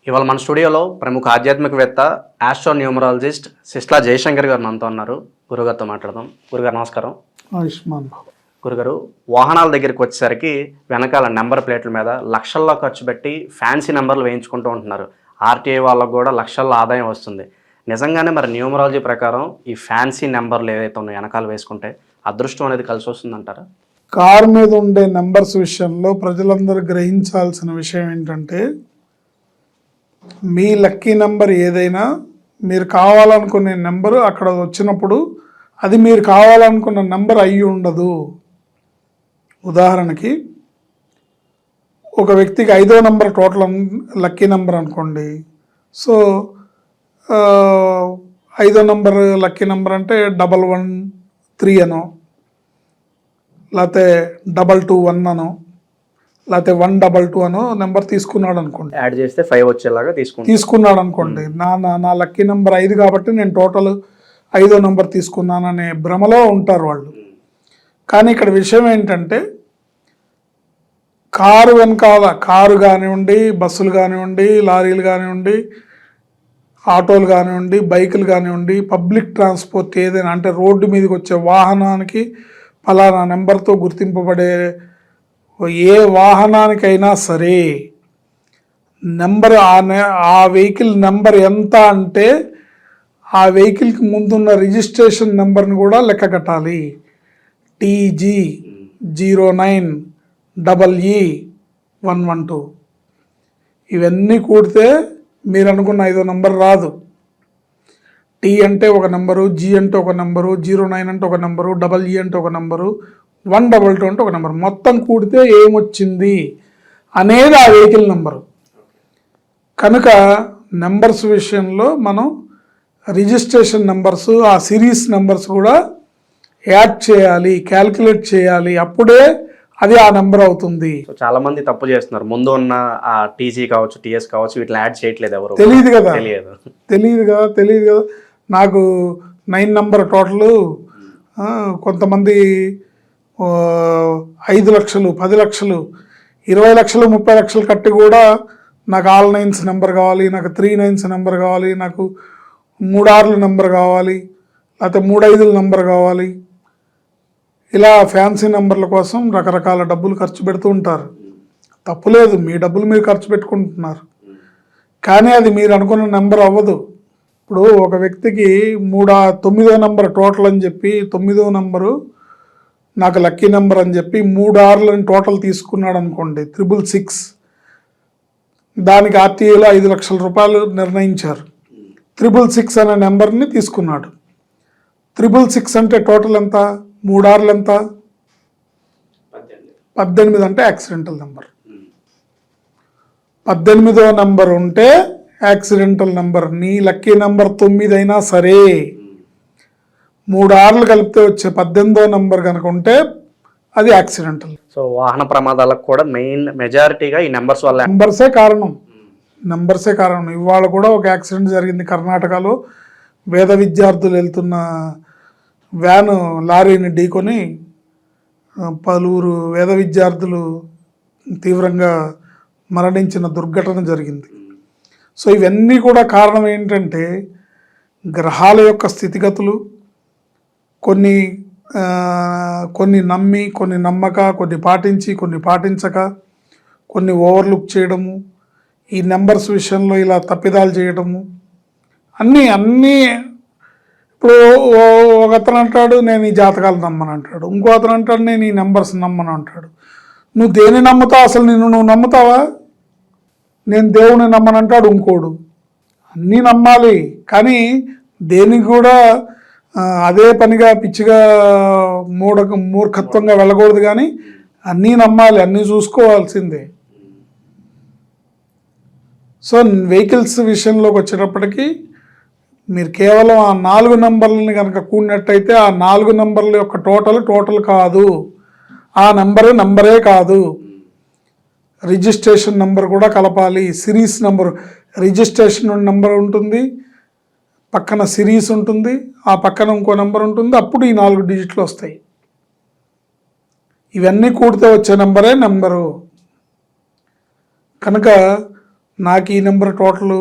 ఇవాళ మన స్టూడియోలో ప్రముఖ ఆధ్యాత్మికవేత్త ఆస్ట్రోన్యూమరాలజిస్ట్ సిస్లా జయశంకర్ గారు మనతో ఉన్నారు. గురుగారితో మాట్లాడదాం. గురుగారు నమస్కారం. ఆయుష్మాన్ బాబు. గురుగారు, వాహనాల దగ్గరికి వచ్చేసరికి వెనకాల నెంబర్ ప్లేట్ల మీద లక్షల్లో ఖర్చు పెట్టి ఫ్యాన్సీ నెంబర్లు వేయించుకుంటూ ఉంటున్నారు. ఆర్టీఐ వాళ్ళకు కూడా లక్షల్లో ఆదాయం వస్తుంది. నిజంగానే మరి న్యూమరాలజీ ప్రకారం ఈ ఫ్యాన్సీ నెంబర్లు ఏవైతే ఉన్నాయో వెనకాల వేసుకుంటే అదృష్టం అనేది కలిసి వస్తుందంటారా? కారు మీద ఉండే నెంబర్స్ విషయంలో ప్రజలందరూ గ్రహించాల్సిన విషయం ఏంటంటే, మీ లక్కీ నెంబర్ ఏదైనా మీరు కావాలనుకునే నెంబరు అక్కడ వచ్చినప్పుడు అది మీరు కావాలనుకున్న నెంబర్ అయ్యి ఉండదు. ఉదాహరణకి ఒక వ్యక్తికి 5వ నెంబర్ టోటల్ లక్కీ నెంబర్ అనుకోండి. సో 5వ నెంబర్ లక్కీ నెంబర్ అంటే 113 అనో, లేకపోతే 221 అనో, లేకపోతే 122 అనో నెంబర్ తీసుకున్నాడు అనుకోండి. యాడ్ చేస్తే 5 వచ్చేలాగా తీసుకున్నాడు అనుకోండి. నా లక్కీ నెంబర్ 5 కాబట్టి నేను టోటల్ 5వ నెంబర్ తీసుకున్నాననే భ్రమలో ఉంటారు వాళ్ళు. కానీ ఇక్కడ విషయం ఏంటంటే, కారు వెనకాల, కారు కానివ్వండి, బస్సులు కానివ్వండి, లారీలు కానివ్వండి, ఆటోలు కానివ్వండి, బైకులు కానివ్వండి, పబ్లిక్ ట్రాన్స్పోర్ట్ ఏదైనా అంటే రోడ్డు మీదకి వచ్చే వాహనానికి ఫలానా నెంబర్తో గుర్తింపబడే ఏ వాహనానికైనా సరే నెంబర్ ఆ వెహికల్ నెంబర్ ఎంత అంటే ఆ వెహికల్కి ముందున్న రిజిస్ట్రేషన్ నెంబర్ని కూడా లెక్క కట్టాలి. TG09EE112 ఇవన్నీ కూడితే మీరు అనుకున్న 5వ నెంబర్ రాదు. టీ అంటే ఒక నెంబరు, జీ అంటే ఒక నెంబరు, 09 అంటే ఒక నెంబరు, EE అంటే ఒక నెంబరు, 122 అంటే ఒక నెంబరు. మొత్తం కూడితే ఏమొచ్చింది అనేది ఆ వెహికల్ నెంబరు. కనుక నెంబర్స్ విషయంలో మనం రిజిస్ట్రేషన్ నెంబర్స్, ఆ సిరీస్ నెంబర్స్ కూడా యాడ్ చేయాలి, క్యాల్కులేట్ చేయాలి. అప్పుడే అది ఆ నెంబర్ అవుతుంది. చాలా మంది తప్పు చేస్తున్నారు. ముందు ఉన్న ఆ టీసీ కావచ్చు, టీఎస్ కావచ్చు, వీటిని యాడ్ చేయట్లేదు. ఎవరు తెలియదు కదా. నాకు 9 నెంబర్ టోటల్. కొంతమంది 5 లక్షలు, 10 లక్షలు, 20 లక్షలు, 30 లక్షలు కట్టి కూడా నాకు ఆల్ 9s నెంబర్ కావాలి, నాకు 3 9s నెంబర్ కావాలి, నాకు 3 6ల నెంబర్ కావాలి, లేకపోతే 3 5ల నెంబర్ కావాలి. ఇలా ఫ్యాన్సీ నెంబర్ల కోసం రకరకాల డబ్బులు ఖర్చు పెడుతూ ఉంటారు. తప్పులేదు, మీ డబ్బులు మీరు ఖర్చు పెట్టుకుంటున్నారు. కానీ అది మీరు అనుకున్న నెంబర్ అవ్వదు. ఇప్పుడు ఒక వ్యక్తికి 9వ నెంబర్ టోటల్ అని చెప్పి 9వ నెంబరు నాకు లక్కీ నెంబర్ అని చెప్పి 3 6లని టోటల్ తీసుకున్నాడు అనుకోండి, 666. దానికి ఆర్టీఏలో 5 లక్షల రూపాయలు నిర్ణయించారు. 666 అనే నెంబర్ని తీసుకున్నాడు. 666 అంటే టోటల్ ఎంత? 3 6లు ఎంత? 18 అంటే యాక్సిడెంటల్ నెంబర్. 18వ నెంబర్ ఉంటే యాక్సిడెంటల్ నెంబర్. నీ లక్కీ నెంబర్ 9 అయినా సరే 3 6లు కలిపితే వచ్చే 18వ నెంబర్ కనుక ఉంటే అది యాక్సిడెంటల్. సో వాహన ప్రమాదాలకు కూడా మెజారిటీగా ఈ నెంబర్స్ వల్ల నెంబర్సే కారణం. ఇవాళ కూడా ఒక యాక్సిడెంట్ జరిగింది కర్ణాటకలో. వేద విద్యార్థులు వెళ్తున్న వ్యాను లారీని ఢీకొని పలువురు వేద విద్యార్థులు తీవ్రంగా మరణించిన దుర్ఘటన జరిగింది. సో ఇవన్నీ కూడా కారణం ఏంటంటే, గ్రహాల యొక్క స్థితిగతులు, కొన్ని నమ్మి, కొన్ని నమ్మక, కొన్ని పాటించి, కొన్ని పాటించక, కొన్ని ఓవర్లుక్ చేయడము, ఈ నెంబర్స్ విషయంలో ఇలా తప్పిదాలు చేయడము, అన్నీ ఇప్పుడు ఒక అతను అంటాడు నేను ఈ జాతకాలు నమ్మను అంటాడు, ఇంకో అతను అంటాడు నేను ఈ నెంబర్స్ నమ్మను అంటాడు. నువ్వు దేని నమ్ముతావు? అసలు నువ్వు నమ్ముతావా? నేను దేవుని నమ్మను అంటాడు ఇంకోడు. అన్నీ నమ్మాలి, కానీ దేనికి కూడా అదే పనిగా పిచ్చిగా మూర్ఖత్వంగా వెళ్ళకూడదు. కానీ అన్నీ నమ్మాలి, అన్నీ చూసుకోవాల్సిందే. సో వెహికల్స్ విషయంలోకి వచ్చేటప్పటికి మీరు కేవలం ఆ 4 నెంబర్లని కనుక కూడినట్టయితే ఆ 4 నెంబర్ల యొక్క టోటల్ కాదు. ఆ నెంబరే కాదు, రిజిస్ట్రేషన్ నెంబర్ కూడా కలపాలి. సిరీస్ నెంబర్, రిజిస్ట్రేషన్ నెంబర్ ఉంటుంది, పక్కన సిరీస్ ఉంటుంది, ఆ పక్కన ఇంకో నెంబర్ ఉంటుంది. అప్పుడు ఈ 4 డిజిట్లు వస్తాయి. ఇవన్నీ కూడితే వచ్చే నెంబరే నెంబరు. కనుక నాకు ఈ నెంబర్ టోటల్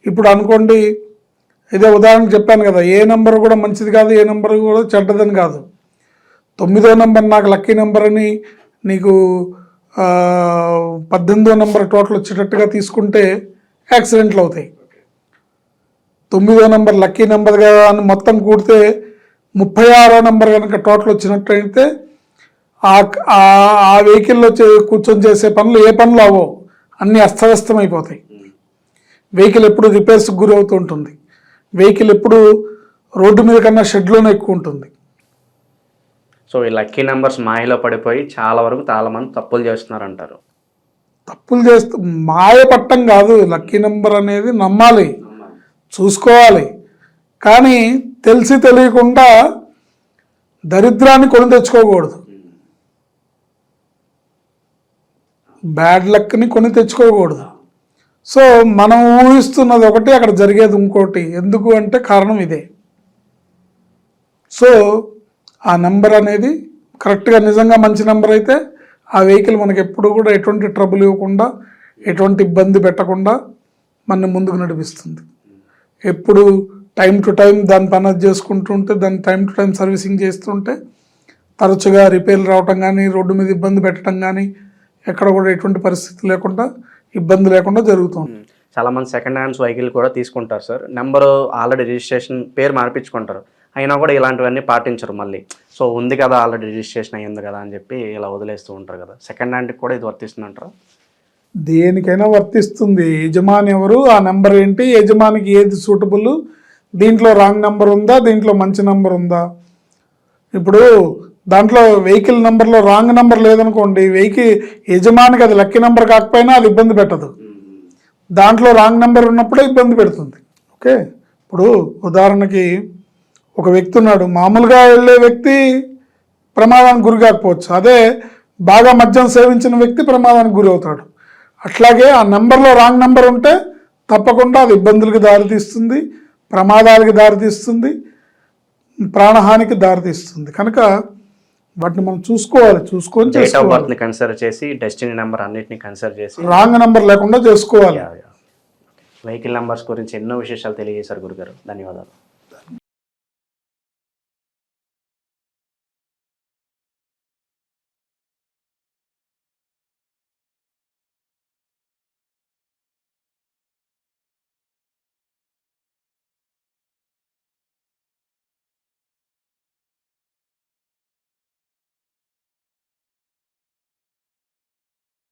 ఇప్పుడు అనుకోండి, ఇదే ఉదాహరణకు చెప్పాను కదా, ఏ నెంబర్ కూడా మంచిది కాదు, ఏ నెంబర్ కూడా చెడ్డదని కాదు. 9వ నెంబర్ నాకు లక్కీ నెంబర్ అని నీకు 18వ నెంబర్ టోటల్ వచ్చేటట్టుగా తీసుకుంటే యాక్సిడెంట్లు అవుతాయి. 9వ నెంబర్ లక్కీ నెంబర్ కదా అని మొత్తం కూడితే 36వ నెంబర్ కనుక టోటల్ వచ్చినట్టయితే ఆ వెహికల్లో కూర్చొని చేసే పనులు ఏ పనులు అవో, అన్నీ అస్తవ్యస్తం అయిపోతాయి. వెహికల్ ఎప్పుడు రిపేర్స్కి గురి అవుతూ ఉంటుంది. వెహికల్ ఎప్పుడు రోడ్డు మీద కన్నా షెడ్లోనే ఎక్కువ ఉంటుంది. సో ఈ లక్కీ నెంబర్స్ మాయలో పడిపోయి చాలా వరకు చాలామంది తప్పులు చేస్తున్నారు అంటారు. తప్పులు చేస్తూ మాయ పట్టం కాదు, లక్కీ నెంబర్ అనేది నమ్మాలి, చూసుకోవాలి. కానీ తెలిసి తెలియకుండా దరిద్రాన్ని కొని తెచ్చుకోకూడదు, బ్యాడ్ లక్ని కొని తెచ్చుకోకూడదు. సో మనం ఊహిస్తున్నది ఒకటి, అక్కడ జరిగేది ఇంకోటి. ఎందుకు అంటే కారణం ఇదే. సో ఆ నెంబర్ అనేది కరెక్ట్గా నిజంగా మంచి నెంబర్ అయితే ఆ వెహికల్ మనకి ఎప్పుడు కూడా ఎటువంటి ట్రబుల్ ఇవ్వకుండా, ఎటువంటి ఇబ్బంది పెట్టకుండా మన ముందుకు నడిపిస్తుంది. ఎప్పుడు టైం టు టైం దాని పని చేసుకుంటుంటే, దాన్ని టైం టు టైం సర్వీసింగ్ చేస్తుంటే తరచుగా రిపేర్లు రావటం కానీ, రోడ్డు మీద ఇబ్బంది పెట్టడం కానీ ఎక్కడ కూడా ఎటువంటి పరిస్థితి లేకుండా, ఇబ్బంది లేకుండా జరుగుతుంది. చాలామంది సెకండ్ హ్యాండ్స్ వెహికల్ కూడా తీసుకుంటారు సార్, నెంబరు ఆల్రెడీ రిజిస్ట్రేషన్ పేరు మార్పించుకుంటారు, అయినా కూడా ఇలాంటివన్నీ పాటించరు మళ్ళీ. సో ఉంది కదా ఆల్రెడీ రిజిస్ట్రేషన్ అయ్యింది కదా అని చెప్పి ఇలా వదిలేస్తూ ఉంటారు కదా. సెకండ్ హ్యాండ్కి కూడా ఇది వర్తిస్తుందంటారా? దేనికైనా వర్తిస్తుంది. యజమాని ఎవరు, ఆ నెంబర్ ఏంటి, యజమానికి ఏది సూటబుల్, దీంట్లో రాంగ్ నెంబర్ ఉందా, దీంట్లో మంచి నెంబర్ ఉందా. ఇప్పుడు దాంట్లో వెహికల్ నెంబర్లో రాంగ్ నెంబర్ లేదనుకోండి, వెహికల్ యజమానికి అది లక్కీ నెంబర్ కాకపోయినా అది ఇబ్బంది పెట్టదు. దాంట్లో రాంగ్ నెంబర్ ఉన్నప్పుడే ఇబ్బంది పెడుతుంది. ఓకే, ఇప్పుడు ఉదాహరణకి ఒక వ్యక్తి ఉన్నాడు, మామూలుగా వెళ్ళే వ్యక్తి ప్రమాదానికి గురి కాకపోవచ్చు, అదే బాగా మద్యం సేవించిన వ్యక్తి ప్రమాదానికి గురి అవుతాడు. అట్లాగే ఆ నెంబర్లో రాంగ్ నెంబర్ ఉంటే తప్పకుండా అది ఇబ్బందులకు దారితీస్తుంది, ప్రమాదాలకు దారితీస్తుంది, ప్రాణహానికి దారితీస్తుంది. కనుక వాటిని మనం చూసుకొని డేట్ ఆఫ్ బర్త్ ని కన్సిడర్ చేసి, డెస్టినీ నెంబర్ అన్నిటిని కన్సిడర్ చేసి, రాంగ్ నెంబర్ లేకుండా చేసుకోవాలి. వెహికల్ నెంబర్స్ గురించి ఎన్నో విశేషాలు తెలియజేశారు గురుగారు. ధన్యవాదాలు.